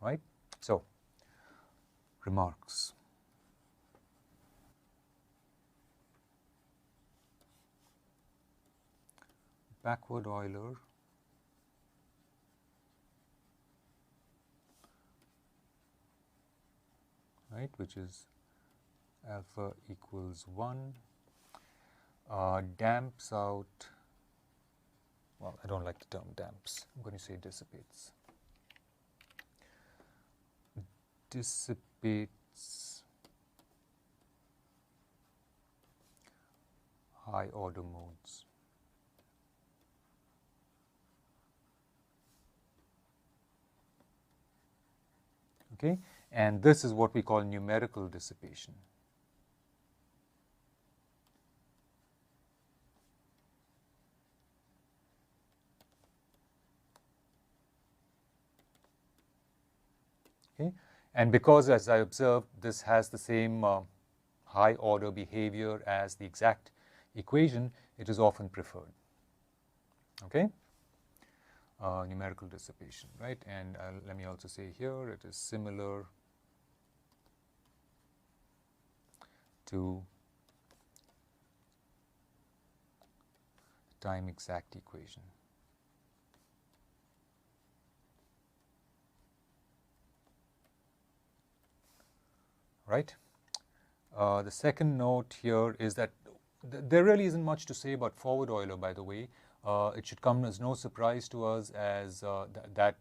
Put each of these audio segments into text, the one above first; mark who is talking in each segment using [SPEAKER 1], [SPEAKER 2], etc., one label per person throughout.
[SPEAKER 1] right? So, remarks. Backward Euler right, which is alpha equals 1, damps out, well, I don't like the term damps, I'm going to say dissipates. Dissipates high order modes. Okay, and this is what we call numerical dissipation. Okay, and because, as I observed, this has the same high order behavior as the exact equation, it is often preferred. Okay, numerical dissipation, right? And let me also say here it is similar to time exact equation. Right? The second note here is that there really isn't much to say about forward Euler, by the way. It should come as no surprise to us as that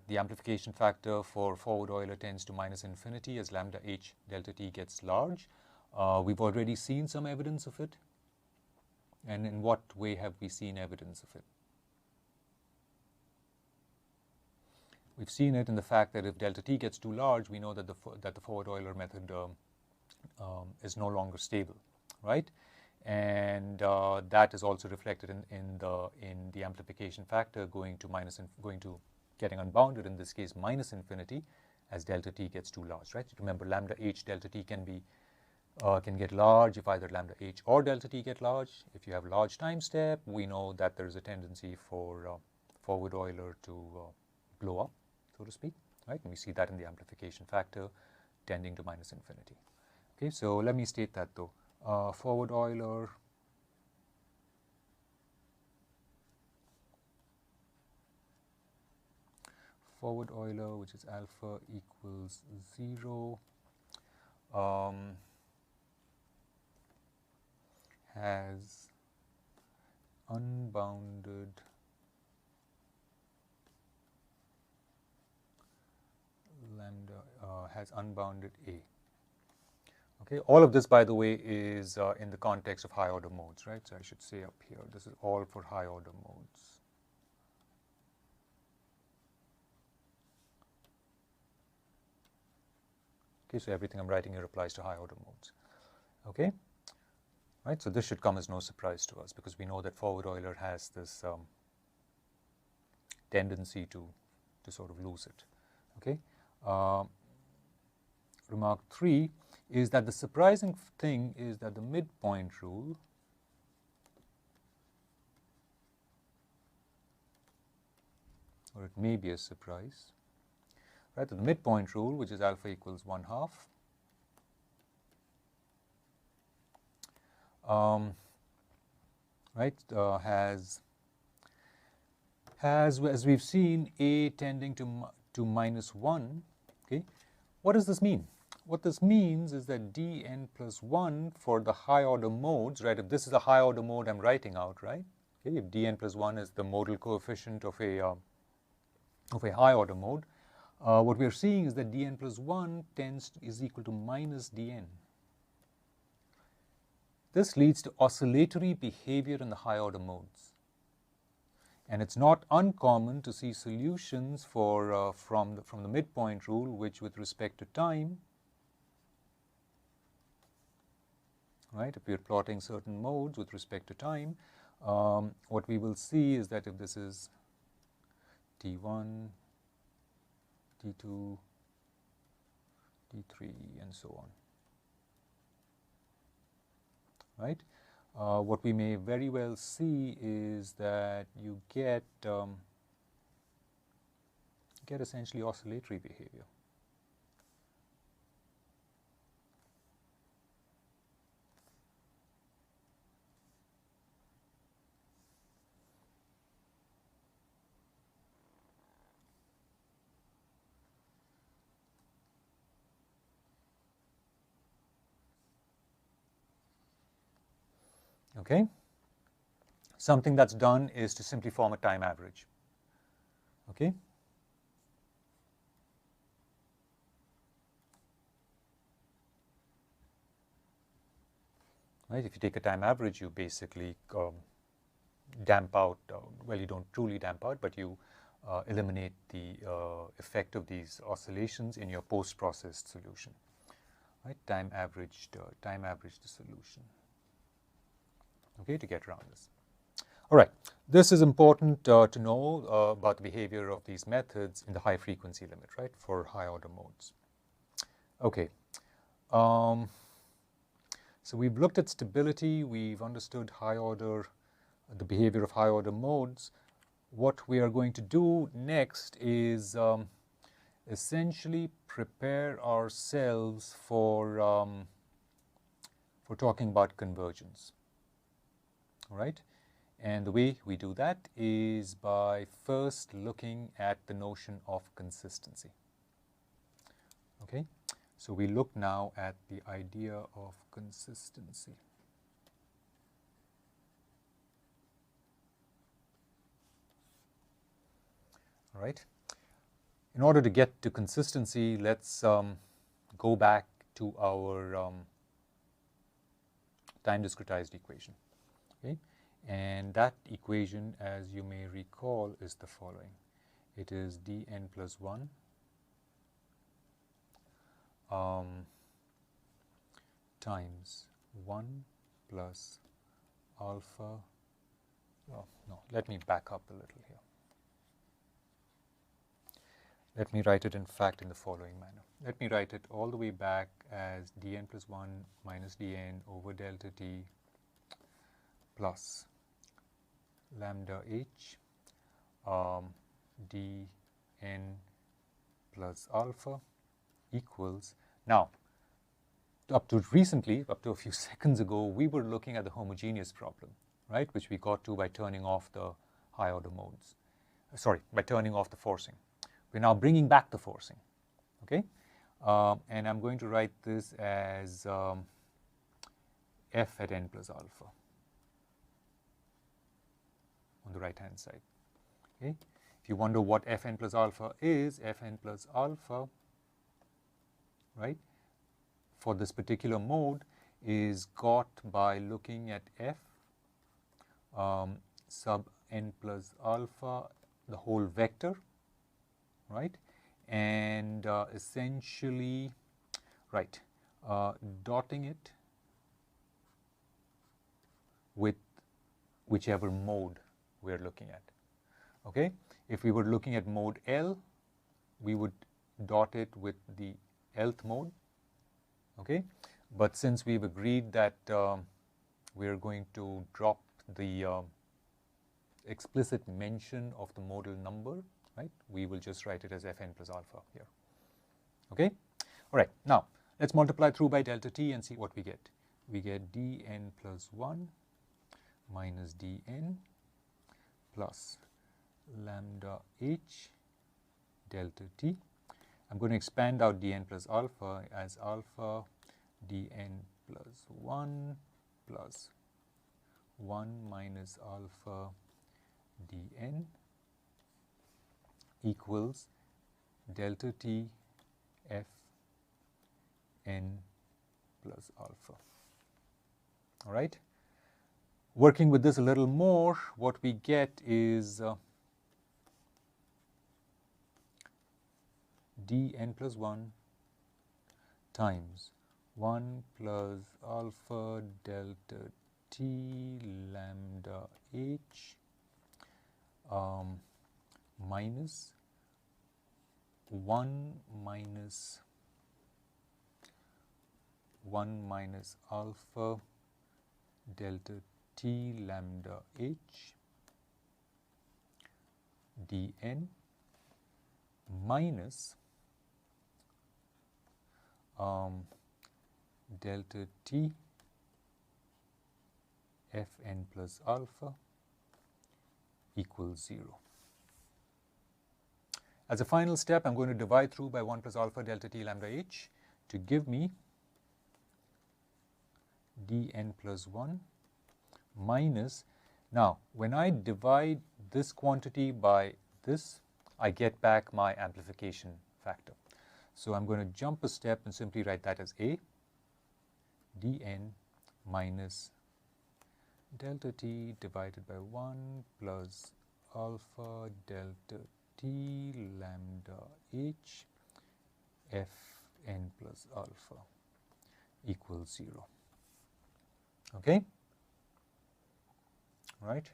[SPEAKER 1] the amplification factor for forward Euler tends to minus infinity as lambda h delta t gets large. We've already seen some evidence of it. And in what way have we seen evidence of it? We've seen it in the fact that if delta t gets too large, we know that the forward Euler method is no longer stable, right? And that is also reflected in the amplification factor going to getting unbounded, in this case minus infinity, as delta t gets too large, right? Remember, lambda h delta t can get large if either lambda h or delta t get large. If you have a large time step, we know that there is a tendency for forward Euler to blow up, so to speak, right? And we see that in the amplification factor tending to minus infinity. Okay, so let me state that though. Forward Euler which is alpha equals 0, has unbounded has unbounded A. Okay, all of this, by the way, is in the context of high order modes, right? So I should say up here, this is all for high order modes. Okay, so everything I'm writing here applies to high order modes. Okay, right? So this should come as no surprise to us because we know that forward Euler has this tendency to sort of lose it. Okay. Remark 3 is that the surprising thing is that the midpoint rule or it may be a surprise, right? The midpoint rule, which is alpha equals 1/2, right, has, as we've seen, A tending to minus 1. Okay, what does this mean? What this means is that dn plus 1 for the high order modes, right? If this is a high order mode I'm writing out, right? Okay, if dn plus 1 is the modal coefficient of a high order mode, what we're seeing is that dn plus 1 is equal to minus dn. This leads to oscillatory behavior in the high order modes. And it's not uncommon to see solutions for from the midpoint rule, which with respect to time, right, if we're plotting certain modes with respect to time, what we will see is that if this is t1, t2, t3, and so on, right? What we may very well see is that you get get essentially oscillatory behavior. Okay. Something that's done is to simply form a time average. Okay. Right. If you take a time average, you basically damp out, well, you don't truly damp out, but you eliminate the effect of these oscillations in your post-processed solution. Right. Time averaged the solution. Okay, to get around this. All right, this is important to know about the behavior of these methods in the high frequency limit, right, for high order modes. Okay, so we've looked at stability, we've understood high order, the behavior of high order modes. What we are going to do next is essentially prepare ourselves for talking about convergence. All right, and the way we do that is by first looking at the notion of consistency. Okay, so we look now at the idea of consistency. All right, in order to get to consistency, let's go back to our time discretized equation. Okay, and that equation, as you may recall, is the following. It is dn plus 1 times 1 plus alpha. Oh, no, let me back up a little here. Let me write it, in fact, in the following manner. Let me write it all the way back as dn plus 1 minus dn over delta t plus lambda h dn plus alpha equals. Now, up to a few seconds ago, we were looking at the homogeneous problem, right, which we got to by turning off the high order modes. Sorry, by turning off the forcing. We're now bringing back the forcing, okay? And I'm going to write this as f at n plus alpha on the right-hand side, okay? If you wonder what fn plus alpha is, fn plus alpha, right, for this particular mode is got by looking at f sub n plus alpha, the whole vector, right, and essentially, right, dotting it with whichever mode we're looking at. Okay, if we were looking at mode L, we would dot it with the Lth mode. Okay, but since we've agreed that we're going to drop the explicit mention of the modal number, right, we will just write it as fn plus alpha here. Okay, all right, now let's multiply through by delta t and see what we get. We get dn plus 1 minus dn plus lambda h delta t. I'm going to expand out dn plus alpha as alpha dn plus 1 plus 1 minus alpha dn equals delta t f n plus alpha. All right. Working with this a little more, what we get is dn plus 1 times 1 plus alpha delta t lambda h minus 1 minus alpha delta t lambda h dn minus delta t fn plus alpha equals 0. As a final step, I'm going to divide through by 1 plus alpha delta t lambda h to give me dn plus 1 minus, now when I divide this quantity by this, I get back my amplification factor. So I'm going to jump a step and simply write that as a dn minus delta t divided by 1 plus alpha delta t lambda h fn plus alpha equals 0. Okay? Right?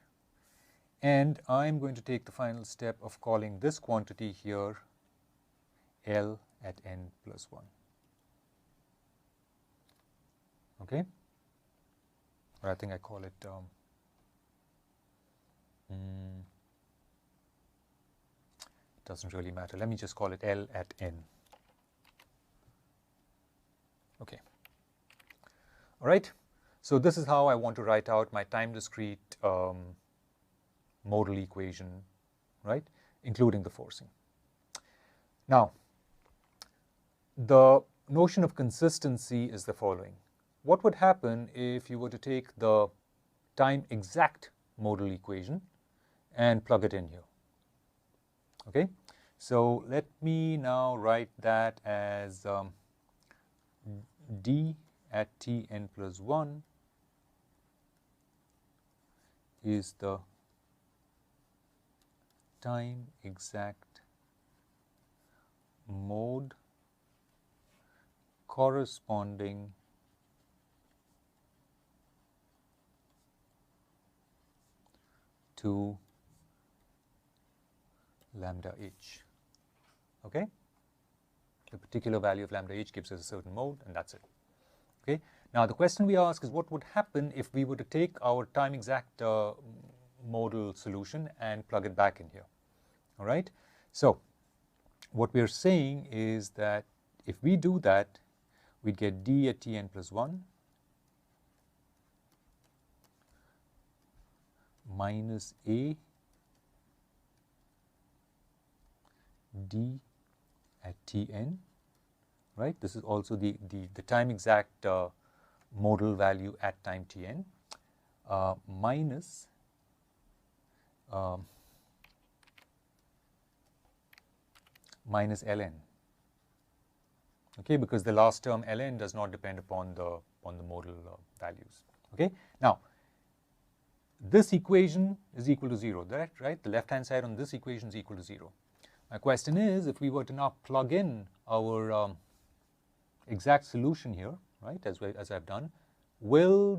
[SPEAKER 1] And I'm going to take the final step of calling this quantity here L at n plus 1. Okay? Or I think I call it doesn't really matter. Let me just call it L at n. Okay. All right. So this is how I want to write out my time discrete modal equation, right, including the forcing. Now, the notion of consistency is the following. What would happen if you were to take the time exact modal equation and plug it in here? Okay, so let me now write that as d at tn plus 1 is the time exact mode corresponding to lambda h. Okay? The particular value of lambda h gives us a certain mode, and that's it. Okay? Now the question we ask is what would happen if we were to take our time exact modal solution and plug it back in here. All right? So what we're saying is that if we do that, we'd get d at tn plus 1 minus a d at tn, right? This is also the time exact modal value at time tn minus minus ln. Okay, because the last term ln does not depend upon the modal values. Okay, now this equation is equal to 0, right? The left hand side on this equation is equal to 0. My question is, if we were to now plug in our exact solution here, right, as I've done, will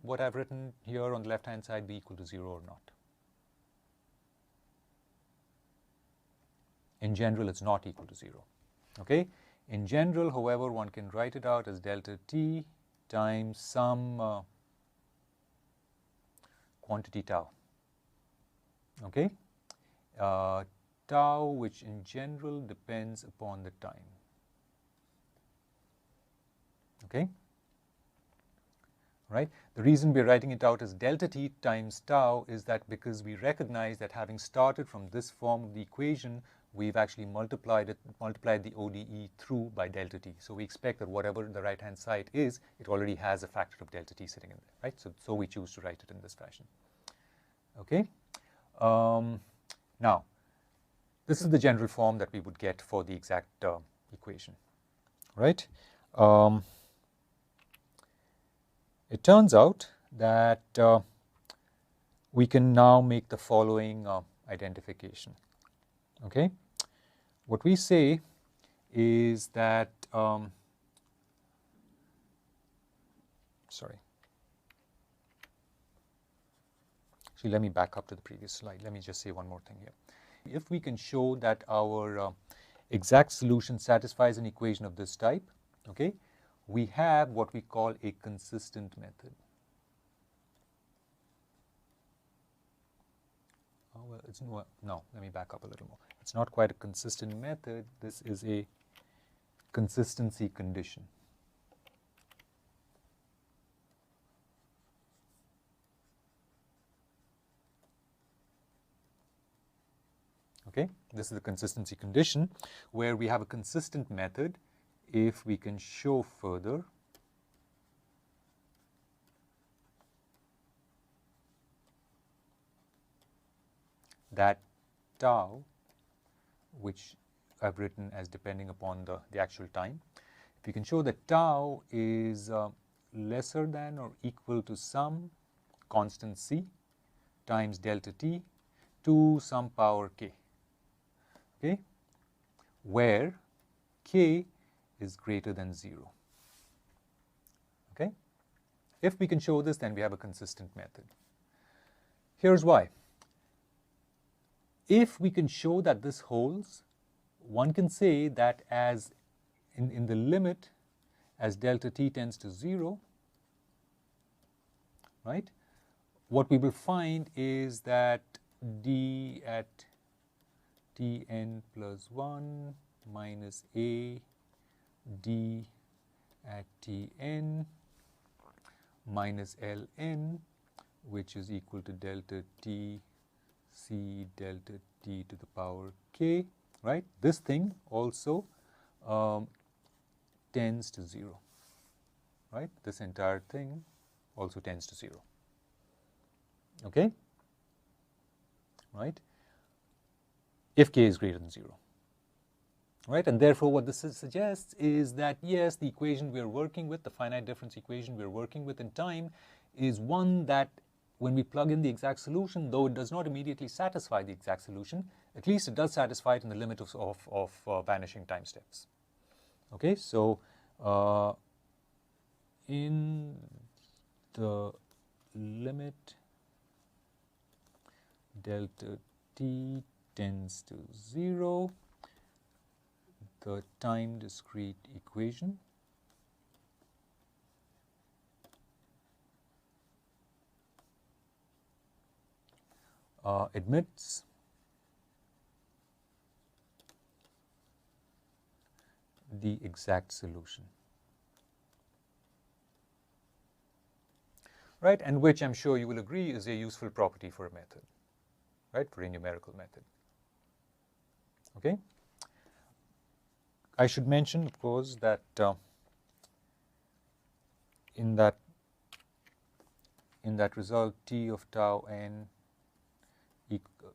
[SPEAKER 1] what I've written here on the left hand side be equal to 0 or not? In general, it's not equal to 0. Okay? In general, however, one can write it out as delta t times some quantity tau. Okay? Tau, which in general depends upon the time. Okay? Right? The reason we're writing it out as delta t times tau is that because we recognize that having started from this form of the equation, we've actually multiplied the ODE through by delta t. So we expect that whatever the right-hand side is, it already has a factor of delta t sitting in there, right? So we choose to write it in this fashion. Okay? Now, this is the general form that we would get for the exact equation, right? It turns out that we can now make the following identification. Okay? What we say is that, sorry. Actually, let me back up to the previous slide. Let me just say one more thing here. If we can show that our exact solution satisfies an equation of this type, okay, we have what we call a consistent method. well, it's no, let me back up a little more. It's not quite a consistent method. This is a consistency condition. Okay, this is the consistency condition where we have a consistent method if we can show further that tau, which I've written as depending upon the actual time, if we can show that tau is lesser than or equal to some constant c times delta t to some power k, okay, where k is greater than 0. Okay, if we can show this, then we have a consistent method. Here's why. If we can show that this holds, one can say that as in the limit as delta t tends to 0, right, what we will find is that d at tn plus 1 minus a d at tn minus ln, which is equal to delta t c delta t to the power k, right? This thing also tends to 0, right? This entire thing also tends to 0, okay? Right? If k is greater than 0, right? And therefore what this suggests is that yes, the equation we are working with, the finite difference equation we are working with in time, is one that when we plug in the exact solution, though it does not immediately satisfy the exact solution, at least it does satisfy it in the limit of vanishing time steps. Okay, so in the limit delta t tends to 0, the time discrete equation admits the exact solution, right? And which I'm sure you will agree is a useful property for a method, right? For a numerical method. Okay. I should mention, of course, that in that result, t of tau n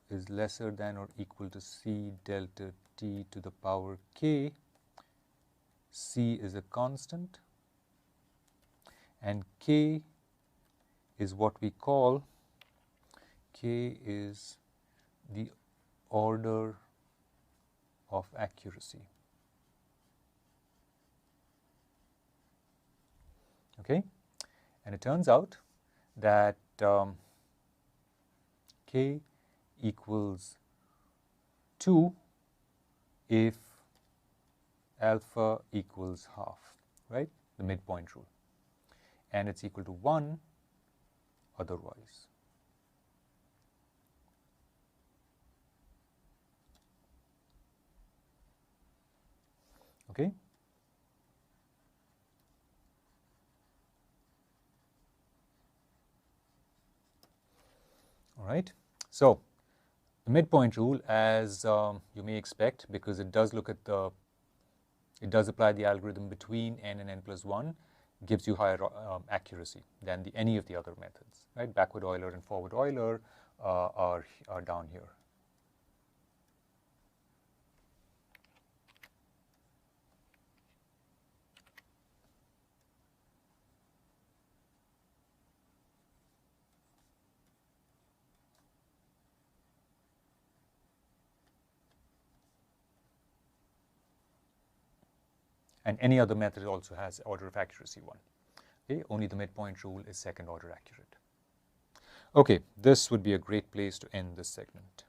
[SPEAKER 1] is lesser than or equal to c delta t to the power k. C is a constant, and k is what we call, k is the order of accuracy. Okay, and it turns out that k equals 2 if alpha equals half, right? The midpoint rule. And it's equal to 1 otherwise. Okay? All right. So the midpoint rule, as you may expect, because it does look at it does apply the algorithm between n and n plus 1, gives you higher accuracy than any of the other methods, right? Backward Euler and forward Euler are down here. And any other method also has order of accuracy 1. Okay, only the midpoint rule is second order accurate. Okay, this would be a great place to end this segment.